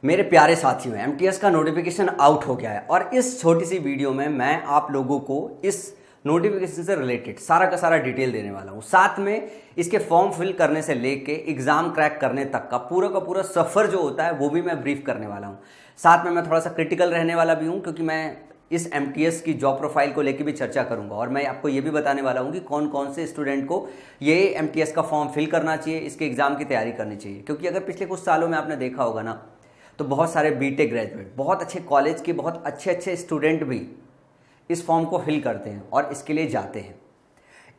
मेरे प्यारे साथियों, एमटीएस का नोटिफिकेशन आउट हो गया है और इस छोटी सी वीडियो में मैं आप लोगों को इस नोटिफिकेशन से रिलेटेड सारा का सारा डिटेल देने वाला हूँ। साथ में इसके फॉर्म फिल करने से लेके एग्जाम क्रैक करने तक का पूरा सफ़र जो होता है वो भी मैं ब्रीफ करने वाला हूँ। साथ में मैं थोड़ा सा क्रिटिकल रहने वाला भी हूँ क्योंकि मैं इस एमटीएस की जॉब प्रोफाइल को लेकर भी चर्चा करूंगा और मैं आपको ये भी बताने वाला हूँ कि कौन कौन से स्टूडेंट को ये एमटीएस का फॉर्म फिल करना चाहिए, इसके एग्जाम की तैयारी करनी चाहिए। क्योंकि अगर पिछले कुछ सालों में आपने देखा होगा ना, तो बहुत सारे बीटेक ग्रेजुएट, बहुत अच्छे कॉलेज के बहुत अच्छे स्टूडेंट भी इस फॉर्म को फिल करते हैं और इसके लिए जाते हैं।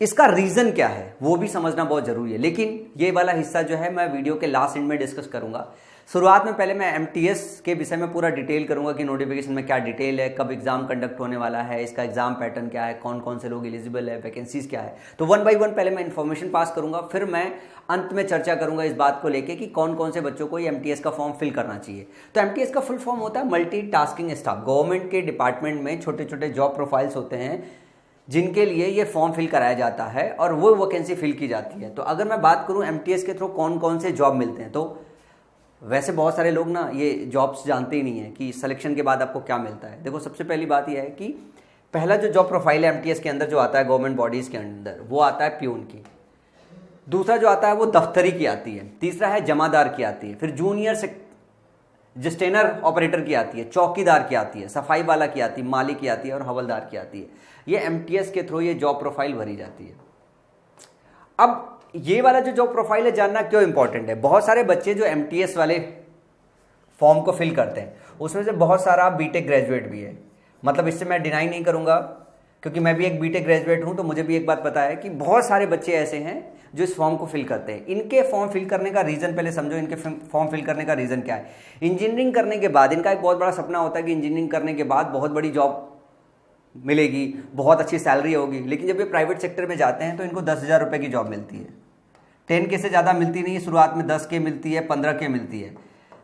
इसका रीज़न क्या है वो भी समझना बहुत ज़रूरी है, लेकिन ये वाला हिस्सा जो है मैं वीडियो के लास्ट एंड में डिस्कस करूंगा। शुरुआत में पहले मैं एमटीएस के विषय में पूरा डिटेल करूंगा कि नोटिफिकेशन में क्या डिटेल है, कब एग्जाम कंडक्ट होने वाला है, इसका एग्जाम पैटर्न क्या है, कौन कौन से लोग एलिजिबल है, वैकेंसीज क्या है। तो वन बाय वन पहले मैं इन्फॉर्मेशन पास करूंगा, फिर मैं अंत में चर्चा करूंगा इस बात को लेकर कि कौन कौन से बच्चों को ये एमटीएस का फॉर्म फिल करना चाहिए। तो एमटीएस का फुल फॉर्म होता है मल्टीटास्किंग स्टाफ। गवर्नमेंट के डिपार्टमेंट में छोटे छोटे जॉब प्रोफाइल्स होते हैं जिनके लिए ये फॉर्म फिल कराया जाता है और वो वैकेंसी फिल की जाती है। तो अगर मैं बात करूं एमटीएस के थ्रू कौन कौन से जॉब मिलते हैं, तो वैसे बहुत सारे लोग ना ये जॉब्स जानते ही नहीं है कि सिलेक्शन के बाद आपको क्या मिलता है। देखो, सबसे पहली बात यह है कि पहला जो जॉब प्रोफाइल है एमटीएस के अंदर जो आता है गवर्नमेंट बॉडीज़ के अंदर, वो आता है प्यून की। दूसरा जो आता है वो दफ्तरी की आती है। तीसरा है जमादार की आती है। फिर जूनियर से जस्टेनर ऑपरेटर की आती है, चौकीदार की आती है, सफाई वाला की आती है, माली की आती है और हवलदार की आती है। ये एमटीएस के थ्रू ये जॉब प्रोफाइल भरी जाती है। अब ये वाला जो जॉब प्रोफाइल है जानना क्यों इंपॉर्टेंट है। बहुत सारे बच्चे जो एमटीएस वाले फॉर्म को फिल करते हैं उसमें से बहुत सारा बीटेक ग्रेजुएट भी है। मतलब इससे मैं डिनाई नहीं करूंगा क्योंकि मैं भी एक बीटेक ग्रेजुएट हूं, तो मुझे भी एक बात पता है कि बहुत सारे बच्चे ऐसे हैं जो इस फॉर्म को फिल करते हैं। इनके फॉर्म फिल करने का रीज़न पहले समझो। इनके फॉर्म फिल करने का रीज़न क्या है। इंजीनियरिंग करने के बाद इनका एक बहुत बड़ा सपना होता है कि इंजीनियरिंग करने के बाद बहुत बड़ी जॉब मिलेगी, बहुत अच्छी सैलरी होगी। लेकिन जब ये प्राइवेट सेक्टर में जाते हैं तो इनको 10,000 रुपये की जॉब मिलती है। 10K से ज़्यादा मिलती नहीं है, शुरुआत में 10K मिलती है, 15K मिलती है।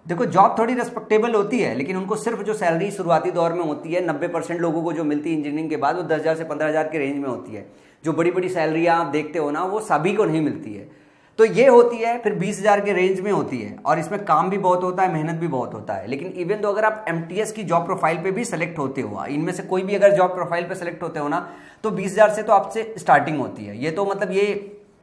देखो, जॉब थोड़ी रिस्पेक्टेबल होती है, लेकिन उनको सिर्फ जो सैलरी शुरुआती दौर में होती है 90% लोगों को जो मिलती है इंजीनियरिंग के बाद, वो 10,000 से 15,000 के रेंज में होती है। जो बड़ी बड़ी सैलरियाँ आप देखते हो ना, वो सभी को नहीं मिलती है। तो ये होती है फिर 20,000 के रेंज में होती है और इसमें काम भी बहुत होता है, मेहनत भी बहुत होता है। लेकिन इवन तो अगर आप एमटीएस की जॉब प्रोफाइल पे भी सेलेक्ट होते हो, इनमें से कोई भी अगर जॉब प्रोफाइल पे सेलेक्ट होते हो ना, तो 20,000 से तो आपसे स्टार्टिंग होती है। ये तो मतलब ये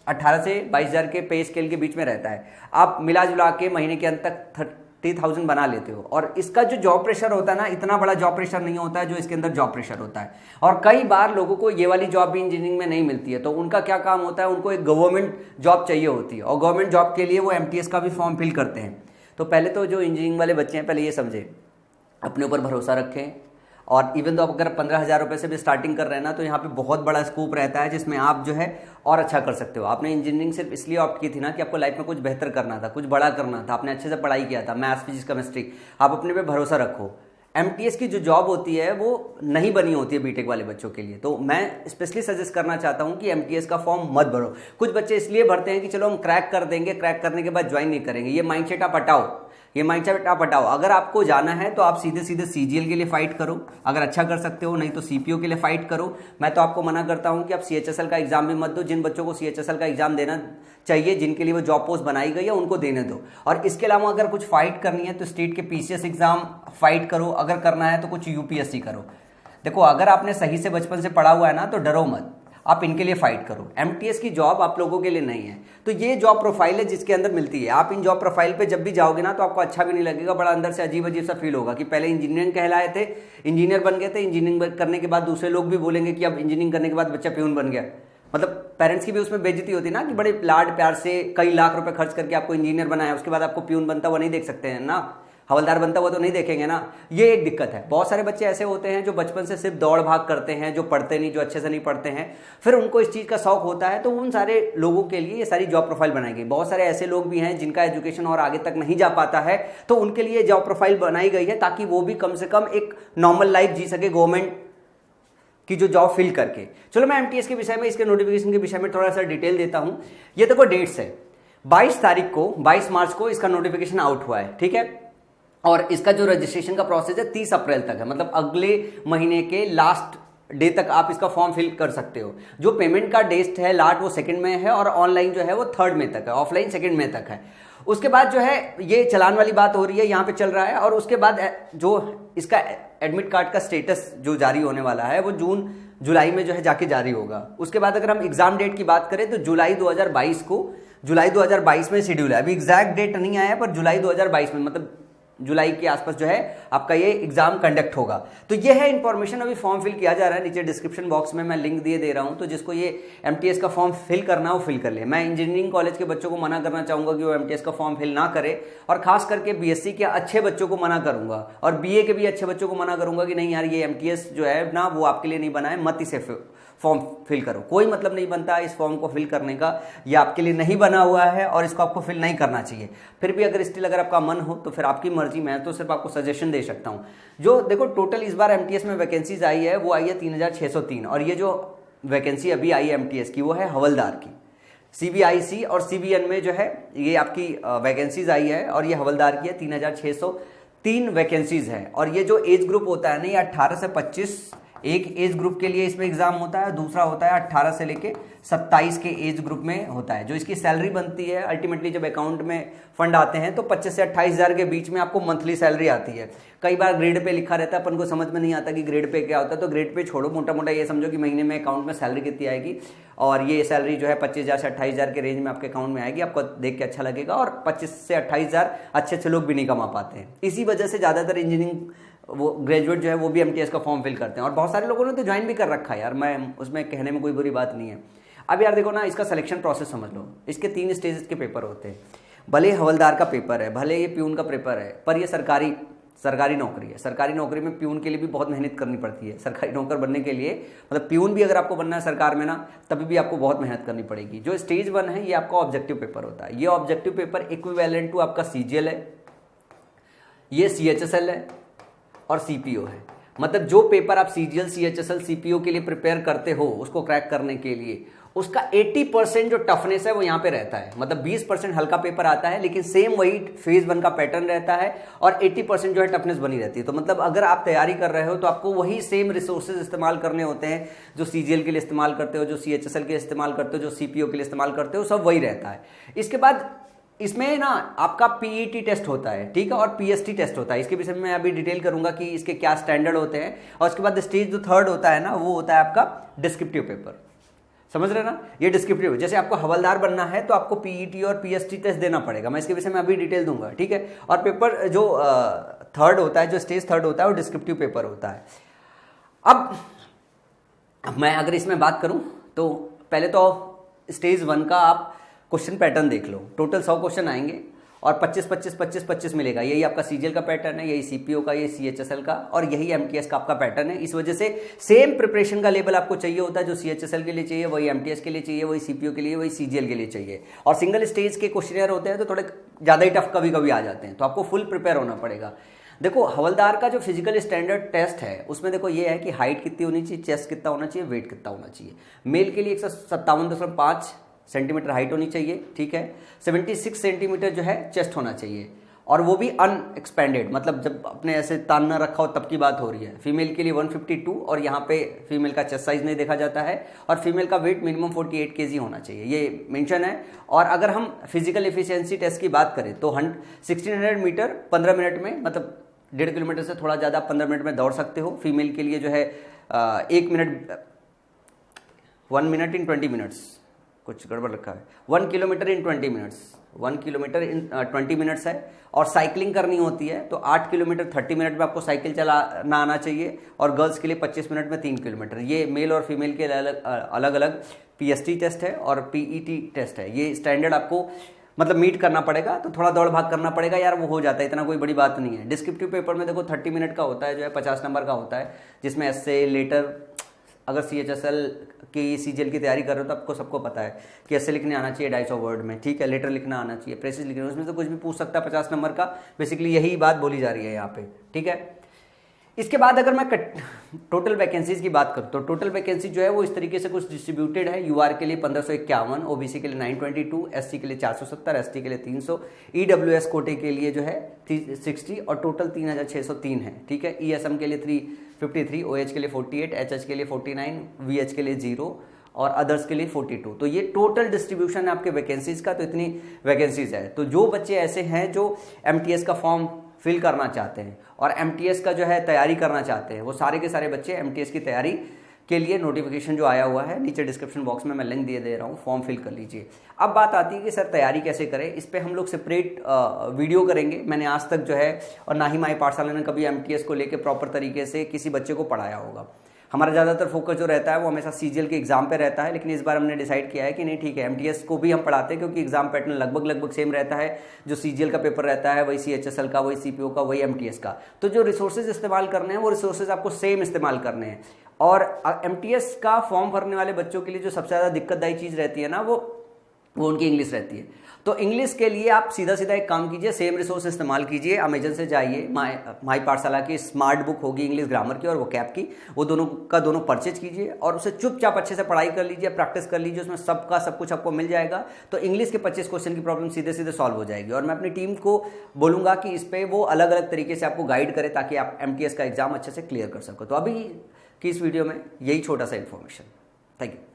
18 से 22,000 के पे स्केल के बीच में रहता है। आप मिला जुला के महीने के अंत तक 30,000 बना लेते हो। और इसका जो जॉब प्रेशर होता है ना, इतना बड़ा जॉब प्रेशर नहीं होता है जो इसके अंदर जॉब प्रेशर होता है। और कई बार लोगों को ये वाली जॉब भी इंजीनियरिंग में नहीं मिलती है, तो उनका क्या काम होता है, उनको एक गवर्नमेंट जॉब चाहिए होती है और गवर्नमेंट जॉब के लिए वो एमटीएस का भी फॉर्म फिल करते हैं। तो पहले तो जो इंजीनियरिंग वाले बच्चे हैं, पहले ये समझे, अपने ऊपर भरोसा रखें। और इवन तो आप अगर 15,000 रुपये से भी स्टार्टिंग कर रहे हैं ना, तो यहाँ पे बहुत बड़ा स्कोप रहता है जिसमें आप जो है और अच्छा कर सकते हो। आपने इंजीनियरिंग सिर्फ इसलिए ऑप्ट की थी ना कि आपको लाइफ में कुछ बेहतर करना था, कुछ बड़ा करना था, आपने अच्छे से पढ़ाई किया था, मैथ्स फिजिक्स केमिस्ट्री। आप अपने पे भरोसा रखो। एमटीएस की जो जॉब होती है वो नहीं बनी होती है बीटेक वाले बच्चों के लिए। तो मैं स्पेशली सजेस्ट करना चाहता हूँ कि एमटीएस का फॉर्म मत भरो। कुछ बच्चे इसलिए भरते हैं कि चलो हम क्रैक कर देंगे, क्रैक करने के बाद ज्वाइन नहीं करेंगे। ये माइंडसेट आप हटाओ, ये माइंडसेट आप हटाओ। अगर आपको जाना है तो आप सीधे सीधे सीजीएल के लिए फाइट करो, अगर अच्छा कर सकते हो, नहीं तो सीपीओ के लिए फाइट करो। मैं तो आपको मना करता हूं कि आप सीएचएसएल का एग्जाम भी मत दो। जिन बच्चों को सीएचएसएल का एग्जाम देना चाहिए, जिनके लिए वो जॉब पोस्ट बनाई गई है, उनको देने दो। और इसके अलावा अगर कुछ फाइट करनी है तो स्टेट के पीसीएस एग्जाम फाइट करो, अगर करना है तो कुछ यूपीएससी करो। देखो, अगर आपने सही से बचपन से पढ़ा हुआ है ना, तो डरो मत, आप इनके लिए फाइट करो। एमटीएस की जॉब आप लोगों के लिए नहीं है। तो ये जॉब प्रोफाइल है जिसके अंदर मिलती है। आप इन जॉब प्रोफाइल पे जब भी जाओगे ना, तो आपको अच्छा भी नहीं लगेगा, बड़ा अंदर से अजीब अजीब सा फील होगा कि पहले इंजीनियरिंग कहलाए थे, इंजीनियर बन गए थे, इंजीनियरिंग करने के बाद दूसरे लोग भी बोलेंगे कि अब इंजीनियरिंग करने के बाद बच्चा प्यून बन गया। मतलब पेरेंट्स की भी उसमें बेइज्जती होती है ना कि बड़े लाड प्यार से कई लाख रुपए खर्च करके आपको इंजीनियर बनाया, उसके बाद आपको प्यून बनता हुआ नहीं देख सकते हैं ना, हवलदार बनता हुआ तो नहीं देखेंगे ना। ये एक दिक्कत है। बहुत सारे बच्चे ऐसे होते हैं जो बचपन से सिर्फ दौड़ भाग करते हैं, जो पढ़ते नहीं, जो अच्छे से नहीं पढ़ते हैं, फिर उनको इस चीज़ का शौक होता है। तो उन सारे लोगों के लिए ये सारी जॉब प्रोफाइल बनाई गई। बहुत सारे ऐसे लोग भी हैं जिनका एजुकेशन और आगे तक नहीं जा पाता है, तो उनके लिए जॉब प्रोफाइल बनाई गई है ताकि वो भी कम से कम एक नॉर्मल लाइफ जी सके गवर्नमेंट की जो जॉब फिल करके। चलो, मैं एमटीएस के विषय में, इसके नोटिफिकेशन के विषय में थोड़ा सा डिटेल देता हूं। ये देखो, डेट्स है 22 मार्च को इसका नोटिफिकेशन आउट हुआ है, ठीक है। और इसका जो रजिस्ट्रेशन का प्रोसेस है 30 अप्रैल तक है। मतलब अगले महीने के लास्ट डे तक आप इसका फॉर्म फिल कर सकते हो। जो पेमेंट का डेट है लास्ट, वो 2 में है और ऑनलाइन जो है वो 3 मई तक है, ऑफलाइन 2 मई तक है। उसके बाद जो है ये चलान वाली बात हो रही है, यहाँ पे चल रहा है। और उसके बाद जो इसका एडमिट कार्ड का स्टेटस जो जारी होने वाला है वो जून जुलाई में जो है जाके जारी होगा। उसके बाद अगर हम एग्जाम डेट की बात करें तो जुलाई 2022 में शेड्यूल है। अभी एग्जैक्ट डेट नहीं आया है पर जुलाई 2022 में, मतलब जुलाई के आसपास जो है आपका ये एग्जाम कंडक्ट होगा। तो ये है इंफॉर्मेशन। अभी फॉर्म फिल किया जा रहा है, नीचे डिस्क्रिप्शन बॉक्स में मैं लिंक दे रहा हूं, तो जिसको ये एमटीएस का फॉर्म फिल करना हो फिल कर ले। मैं इंजीनियरिंग कॉलेज के बच्चों को मना करना चाहूंगा कि वो एमटीएस का फॉर्म फिल ना करे, और खास करके बीएससी के अच्छे बच्चों को मना करूंगा, और बीए के भी अच्छे बच्चों को मना करूंगा कि नहीं यार ये एमटीएस जो है ना वो आपके लिए नहीं बना है, मत इसे फॉर्म फिल करो। कोई मतलब नहीं बनता इस फॉर्म को फिल करने का, ये आपके लिए नहीं बना हुआ है और इसको आपको फिल नहीं करना चाहिए। फिर भी अगर स्टिल अगर आपका मन हो तो फिर आपकी मर्जी, मैं तो सिर्फ आपको सजेशन दे सकता हूं। जो देखो टोटल इस बार एमटीएस में वैकेंसीज आई है वो आई है 3603, और ये जो वैकेंसी अभी आई है एमटीएस की वो है हवलदार की। सीबीआईसी और सीबीएन में जो है ये आपकी वैकेंसीज आई है, और ये हवलदार की है 3603 वैकेंसीज है। और ये जो एज ग्रुप होता है ना, ये 18 से 25 एक एज ग्रुप के लिए इसमें एग्जाम होता है, दूसरा होता है 18 से लेके 27 के एज ग्रुप में होता है। जो इसकी सैलरी बनती है अल्टीमेटली जब अकाउंट में फंड आते हैं तो 25 से 28 हज़ार के बीच में आपको मंथली सैलरी आती है। कई बार ग्रेड पे लिखा रहता है, अपन को समझ में नहीं आता कि ग्रेड पे क्या होता है, तो ग्रेड पे छोड़ो, मोटा मोटा ये समझो कि महीने में अकाउंट में सैलरी कितनी आएगी, और ये सैलरी जो है 25,000 से 28,000 के रेंज में आपके अकाउंट में आएगी। आपको देख के अच्छा लगेगा, और 25 से 28,000 अच्छे लोग भी नहीं कमा पाते हैं। इसी वजह से ज़्यादातर इंजीनियरिंग वो ग्रेजुएट जो है वो भी एमटीएस का फॉर्म फिल करते हैं, और बहुत सारे लोगों ने तो ज्वाइन भी कर रखा है यार, मैं उसमें कहने में कोई बुरी बात नहीं है। अब यार देखो ना, इसका सिलेक्शन प्रोसेस समझ लो। इसके 3 स्टेजेस के पेपर होते हैं। भले हवलदार का पेपर है, भले ये प्यून का पेपर है, पर ये सरकारी नौकरी है। सरकारी नौकरी में प्यून के लिए भी बहुत मेहनत करनी पड़ती है। सरकारी नौकर बनने के लिए, मतलब प्यून भी अगर आपको बनना है सरकार में ना, तभी भी आपको बहुत मेहनत करनी पड़ेगी। जो स्टेज 1 है ये आपका ऑब्जेक्टिव पेपर होता है। ये ऑब्जेक्टिव पेपर इक्विवेलेंट टू आपका सीजीएल है, ये सीएचएसएल है और सीपीओ है। मतलब जो पेपर आप सीजीएल, सीएचएसएल, सीपीओ के लिए प्रिपेयर करते हो, उसको क्रैक करने के लिए उसका 80% जो टफनेस है वो यहाँ पे रहता है। मतलब 20% हल्का पेपर आता है, लेकिन सेम वही फेज 1 का पैटर्न रहता है, और 80% जो है टफनेस बनी रहती है। तो मतलब अगर आप तैयारी कर रहे हो तो आपको वही सेम रिसोर्सेज इस्तेमाल करने होते हैं जो सीजीएल के लिए इस्तेमाल करते हो, जो सीएचएसएल के लिए इस्तेमाल करते हो, जो सीपीओ के लिए इस्तेमाल करते हो, सब वही रहता है। इसके बाद इसमें ना आपका पीईटी टेस्ट होता है, ठीक है, और पीएसटी टेस्ट होता है। इसके विषय में मैं अभी डिटेल करूंगा कि इसके क्या स्टैंडर्ड होते हैं। और उसके बाद स्टेज जो 3rd होता है ना, वो होता है आपका डिस्क्रिप्टिव पेपर। समझ रहे ना, ये डिस्क्रिप्टिव। जैसे आपको हवलदार बनना है तो आपको पीईटी और पीएसटी टेस्ट देना पड़ेगा, मैं इसके विषय में अभी डिटेल दूंगा, ठीक है। और पेपर जो 3rd होता है, जो स्टेज 3rd होता है, वो डिस्क्रिप्टिव पेपर होता है। अब मैं अगर इसमें बात करूं तो पहले तो स्टेज 1 का आप क्वेश्चन पैटर्न देख लो। टोटल 100 क्वेश्चन आएंगे, और 25-25-25-25 मिलेगा। यही आपका सीजीएल का पैटर्न है, यही सीपीओ का, यही सीएचएसएल का, और यही एमटीएस का आपका पैटर्न है। इस वजह से सेम प्रिपरेशन का लेवल आपको चाहिए होता है। जो सीएचएसएल के लिए चाहिए वही एमटीएस के लिए चाहिए, वही सीपीओ के लिए, वही सीजीएल के लिए चाहिए। और सिंगल स्टेज के क्वेश्चन होते हैं तो थोड़े ज़्यादा ही टफ कभी कभी आ जाते हैं, तो आपको फुल प्रिपेयर होना पड़ेगा। देखो हवलदार का जो फिजिकल स्टैंडर्ड टेस्ट है उसमें देखो ये है कि हाइट कितनी होनी चाहिए, चेस्ट कितना होना चाहिए, वेट कितना होना चाहिए। मेल के लिए 157.5 सेंटीमीटर हाइट होनी चाहिए, ठीक है। 76 सेंटीमीटर जो है चेस्ट होना चाहिए, और वो भी अनएक्सपेंडेड, मतलब जब अपने ऐसे तान ना रखा हो तब की बात हो रही है। फीमेल के लिए 152, और यहाँ पे फीमेल का चेस्ट साइज नहीं देखा जाता है, और फीमेल का वेट मिनिमम 48 kg होना चाहिए, ये मेंशन है। और अगर हम फिजिकल एफिशिएंसी टेस्ट की बात करें तो 1600 मीटर 15 मिनट में, मतलब 1.5 किलोमीटर से थोड़ा ज़्यादा 15 मिनट में दौड़ सकते हो। फीमेल के लिए जो है 1 मिनट इन 20 मिनट्स, कुछ गड़बड़ रखा है, 1 किलोमीटर इन 20 मिनट्स, 1 किलोमीटर इन 20 मिनट्स है। और साइकिलिंग करनी होती है तो 8 किलोमीटर 30 मिनट में आपको साइकिल चलाना आना चाहिए, और गर्ल्स के लिए 25 मिनट में 3 किलोमीटर। ये मेल और फीमेल के अलग अलग पीएसटी टेस्ट है और पीईटी टेस्ट है। ये स्टैंडर्ड आपको मतलब मीट करना पड़ेगा, तो थोड़ा दौड़ भाग करना पड़ेगा यार, वो हो जाता है, इतना कोई बड़ी बात नहीं है। डिस्क्रिप्टिव पेपर में देखो 30 मिनट का होता है, जो है 50 नंबर का होता है, जिसमें एस्से, लेटर, अगर सीएचएसएल की सीजीएल की तैयारी कर रहे हो तो आपको सबको पता है कि ऐसे लिखने आना चाहिए 250 वर्ड में, ठीक है। लेटर लिखना आना चाहिए, प्रेसेज लिखना, उसमें से कुछ भी पूछ सकता है 50 नंबर का। बेसिकली यही बात बोली जा रही है यहाँ पे, ठीक है। इसके बाद अगर मैं टोटल वैकेंसीज की बात करूँ तो टोटल वैकेंसी जो है वो इस तरीके से कुछ डिस्ट्रीब्यूटेड है। यूआर के लिए 1551, ओबीसी के लिए 922, एससी के लिए 470, एसटी के लिए 300, ईडब्ल्यूएस कोटे के लिए जो है 360, और टोटल 3603 है, ठीक है। ईएसएम के लिए 353, ओएच के लिए 48, एचएच के लिए 49, वीएच के लिए 0, और अदर्स के लिए 42। तो ये टोटल डिस्ट्रीब्यूशन है आपके वैकेंसीज का। तो इतनी वैकेंसीज है। तो जो बच्चे ऐसे हैं जो एमटीएस का फॉर्म फिल करना चाहते हैं और एमटीएस का जो है तैयारी करना चाहते हैं, वो सारे के सारे बच्चे एमटीएस की तैयारी के लिए नोटिफिकेशन जो आया हुआ है नीचे डिस्क्रिप्शन बॉक्स में मैं लिंक दे रहा हूँ, फॉर्म फिल कर लीजिए। अब बात आती है कि सर तैयारी कैसे करें। इस पे हम लोग सेपरेट वीडियो करेंगे। मैंने आज तक जो है और ना ही माई पाठशाला ने कभी एमटीएस को लेकर प्रॉपर तरीके से किसी बच्चे को पढ़ाया होगा। हमारा ज़्यादातर फोकस जो रहता है वो हमेशा सीजीएल के एग्जाम पे रहता है, लेकिन इस बार हमने डिसाइड किया है कि नहीं ठीक है, एमटीएस को भी हम पढ़ाते हैं क्योंकि एग्जाम पैटर्न लगभग सेम रहता है। जो सीजीएल का पेपर रहता है वही सीएचएसएल का, वही सीपीओ का, वही एमटीएस का। तो जो रिसोर्सेज इस्तेमाल करने हैं वो रिसोर्सेज आपको सेम इस्तेमाल करने हैं। और एमटीएस का फॉर्म भरने वाले बच्चों के लिए जो सबसे ज़्यादा दिक्कतदायी चीज़ रहती है ना, वो उनकी इंग्लिश रहती है। तो इंग्लिश के लिए आप सीधा एक काम कीजिए, सेम रिसोर्स इस्तेमाल कीजिए। अमेजन से जाइए, माई पाठशाला की स्मार्ट बुक होगी इंग्लिश ग्रामर की और वो कैप की, वो दोनों परचेज कीजिए और उसे चुपचाप अच्छे से पढ़ाई कर लीजिए, प्रैक्टिस कर लीजिए। उसमें सब कुछ आपको मिल जाएगा। तो इंग्लिश के 25 क्वेश्चन की प्रॉब्लम सीधे सॉल्व हो जाएगी। और मैं अपनी टीम को बोलूँगा कि इस पर वो अलग अलग तरीके से आपको गाइड करे ताकि आप एमटीएस का एग्जाम अच्छे से क्लियर कर सको। तो अभी की इस वीडियो में यही छोटा सा इन्फॉर्मेशन। Thank you.